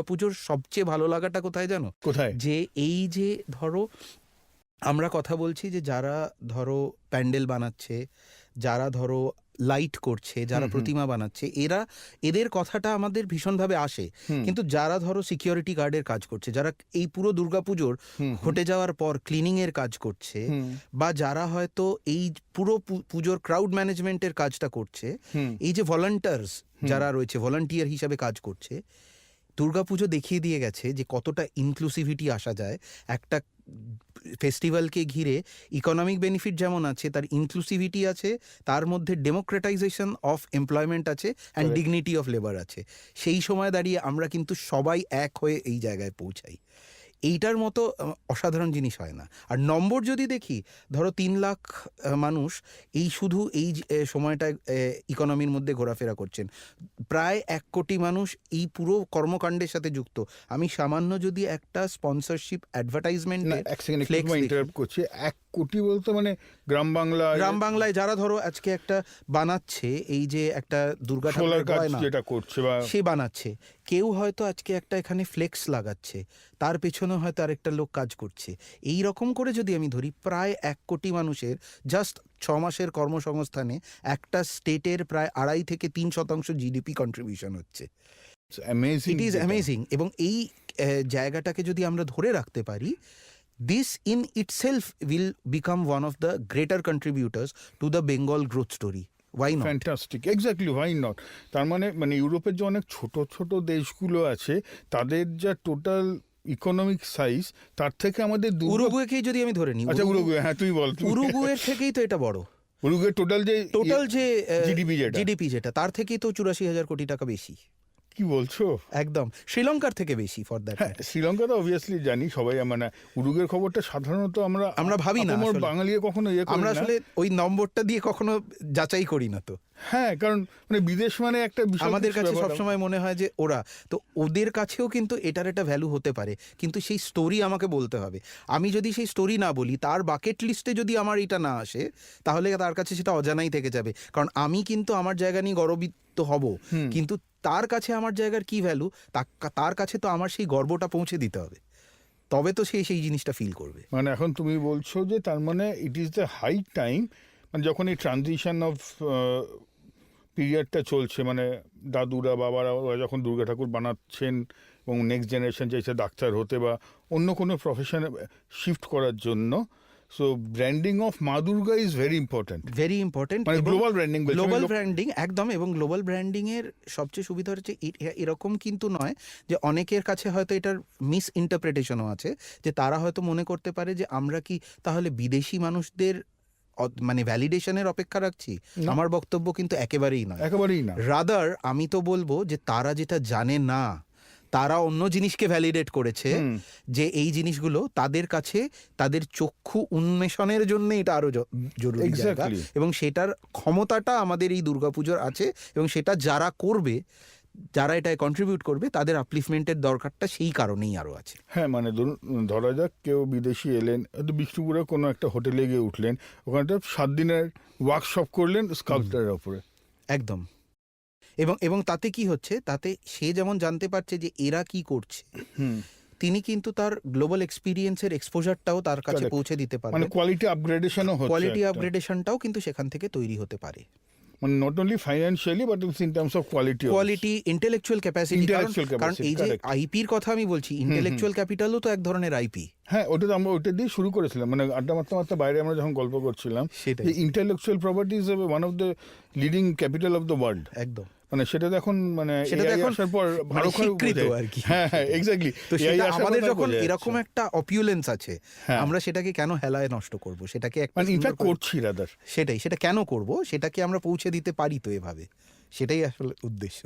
পুজোর সবচেয়ে ভালো লাগাটা কোথায় জানো? কোথায়? যে এই যে ধরো আমরা কথা বলছি যে যারা ধরো প্যান্ডেল বানাচ্ছে, যারা ধরো লাইট করছে, যারা প্রতিমা বানাচ্ছে, এদের কথাটা আমাদের ভীষণভাবে আসে। কিন্তু যারা ধরো সিকিউরিটি গার্ডের কাজ করছে, যারা এই পুরো দুর্গাপুজোর ঘটে যাওয়ার পর ক্লিনিং এর কাজ করছে, বা যারা হয়তো এই পুরো পুজোর ক্রাউড ম্যানেজমেন্টের কাজটা করছে, এই যে ভলান্টিয়ার্স যারা রয়েছে, ভলান্টিয়ার হিসাবে কাজ করছে, দুর্গাপুজো দেখিয়ে দিয়ে গেছে যে কতটা ইনক্লুসিভিটি আসা যায় একটা ফেস্টিভ্যালকে ঘিরে। ইকোনমিক বেনিফিট যেমন আছে, তার ইনক্লুসিভিটি আছে, তার মধ্যে ডেমোক্রেটাইজেশন অফ এমপ্লয়মেন্ট আছে, অ্যান্ড ডিগনিটি অফ লেবার আছে। সেই সময় দাঁড়িয়ে আমরা কিন্তু সবাই এক হয়ে এই জায়গায় পৌঁছাই। এইটার মতো অসাধারণ জিনিস হয় না। আর নম্বর যদি দেখি, ধরো 3 লাখ মানুষ এই শুধু এই সময়টায় ইকোনমির মধ্যে ঘোরাফেরা করছেন, প্রায় 1 কোটি মানুষ এই পুরো কর্মকাণ্ডের সাথে যুক্ত। আমি সামান্য যদি একটা স্পন্সরশিপ অ্যাডভার্টাইজমেন্ট করছি, 1 কোটি বলতে মানে গ্রাম বাংলায় যারা ধরো আজকে একটা বানাচ্ছে, এই যে একটা দুর্গা ঠাকুরের গয়না যেটা করছে বা সে বানাচ্ছে, কেউ হয়তো আজকে একটা এখানে ফ্লেক্স লাগাচ্ছে, তার পেছনে হয়তো আরেকটা লোক কাজ করছে। এই রকম করে যদি আমি ধরি, প্রায় 1 কোটি মানুষের জাস্ট 6 মাসের কর্মসংস্থানে একটা স্টেটের প্রায় 2.5 থেকে 3% জিডিপি কন্ট্রিবিউশন হচ্ছে। It is amazing. এবং এই জায়গাটাকে যদি আমরা ধরে রাখতে পারি, this in itself will become one of the greater contributors to the Bengal growth story. Why not? Fantastic, exactly, why not? তার মানে ইউরোপের যে অনেক ছোট ছোট দেশগুলো আছে, তাদের যা টোটাল ইকোনমিক সাইজ, তার থেকে আমাদের উরুগুয়েকেই যদি আমি ধরে নিই, আচ্ছা উরুগুয়ে, হ্যাঁ তুই বল। উরুগুয়ের থেকেই তো এটা বড়। উরুগুয়ের টোটাল যে জিডিপি যেটা, তার থেকেই তো 84,000 কোটি টাকা বেশি। কি বলছো? একদম, শ্রীলঙ্কার থেকে বেশি ফর দ্যাট। হ্যাঁ, শ্রীলঙ্কা তো অবভিয়াসলি জানি সবাই, মানে উরুগুয়ের খবরটা সাধারণত আমরা ভাবি না, বাঙালি কখনো আমরা আসলে ওই নম্বরটা দিয়ে কখনো যাচাই করি না তো। হ্যাঁ, কারণ মানে বিদেশ মানে একটা আমাদের কাছে সবসময় মনে হয় যে ওরা তো, ওদের কাছেও কিন্তু এটার একটা ভ্যালু হতে পারে, কিন্তু সেই স্টোরি আমাকে বলতে হবে। আমি যদি সেই স্টোরি না বলি, তার বাকেট লিস্টে যদি আমার এটা না আসে, তাহলে তার কাছে সেটা অজানাই থেকে যাবে। কারণ আমি কিন্তু আমার জায়গা নিয়ে গর্বিত হব, কিন্তু তার কাছে আমার জায়গার কি ভ্যালু, তার কাছে তো আমার সেই গর্বটা পৌঁছে দিতে হবে, তবে তো সে সেই জিনিসটা ফিল করবে। মানে এখন তুমি বলছো যে তার মানে it is the high time, মানে যখন এই ট্রানজিশন অফ পিরিয়ডটা চলছে, মানে দাদুরা বাবারা যখন দুর্গা ঠাকুর বানাচ্ছেন এবং নেক্সট জেনারেশন চাইছে ডাক্তার হতে বা অন্য কোনো প্রফেশনে শিফট করার জন্য, সো ব্র্যান্ডিং অফ মা দুর্গা ইজ ভেরি ইম্পর্টেন্ট, মানে গ্লোবাল ব্র্যান্ডিং একদম। এবং গ্লোবাল ব্র্যান্ডিং এর সবচেয়ে সুবিধা হচ্ছে এরকম কিন্তু নয় যে অনেকের কাছে হয়তো এটার মিস ইন্টারপ্রিটেশনও আছে, যে তারা হয়তো মনে করতে পারে যে আমরা কি তাহলে বিদেশি মানুষদের মানে ভ্যালিডেশনের অপেক্ষা রাখছি। আমার বক্তব্য কিন্তু একেবারেই না। রাদার আমি তো বলবো যে তারা যেটা জানে না, তারা অন্য জিনিসকে ভ্যালিডেট করেছে, যে এই জিনিসগুলো তাদের কাছে তাদের চক্ষু উন্মেষণের জন্য এটা আরো জরুরি জায়গা, এবং সেটার ক্ষমতাটা আমাদের এই দুর্গাপুজোর আছে, এবং সেটা যারা করবে, যারা এটায় কন্ট্রিবিউট করবে, তাদের আপলিফমেন্টের দরকারটা সেই কারণেই আরো আছে। হ্যাঁ, মানে ধরা যাক কেউ বিদেশি এলেন, বিষ্ণুপুরে কোনো একটা হোটেলে গিয়ে উঠলেন, ওখানে 7 দিনের ওয়ার্কশপ করলেন স্কাল্পচারের ওপরে, একদম। এবং তাতে কি হচ্ছে, তাতে সে যেমন জানতে পারছে যে এরা কি করছে, তিনি কিন্তু তার গ্লোবাল এক্সপিরিয়েন্সের এক্সপোজারটাও তার কাছে পৌঁছে দিতে পারে, মানে কোয়ালিটি আপগ্রেডেশনটাও কিন্তু সেখান থেকে তৈরি হতে পারে, মানে not only financially but in terms of quality, intellectual capacity. কারণ এই যে আইপির কথা আমি বলছি, ইন্টেলেকচুয়াল ক্যাপিটালও তো এক ধরনের আইপি। হ্যাঁ, ওটা তো আমরা ওটা দিয়ে শুরু করেছিলাম, মানে আড্ডা মারতে বাইরে আমরা যখন গল্প করছিলাম, intellectual property is one of the leading capital of the world. একদম, মানে সেটা এখন আসার পর স্বীকৃত আর কি। হ্যাঁ, এক্স্যাক্টলি। তো সেটা আমাদের যখন এরকম একটা অপিউলেন্স আছে, আমরা সেটাকে কেন হেলায় নষ্ট করব? সেটাকে ইনফ্যাক্ট করছি রাদার, সেটা কেন করব? সেটাকে আমরা পৌঁছে দিতে পারি তো এভাবে, সেটাই আসলে উদ্দেশ্য।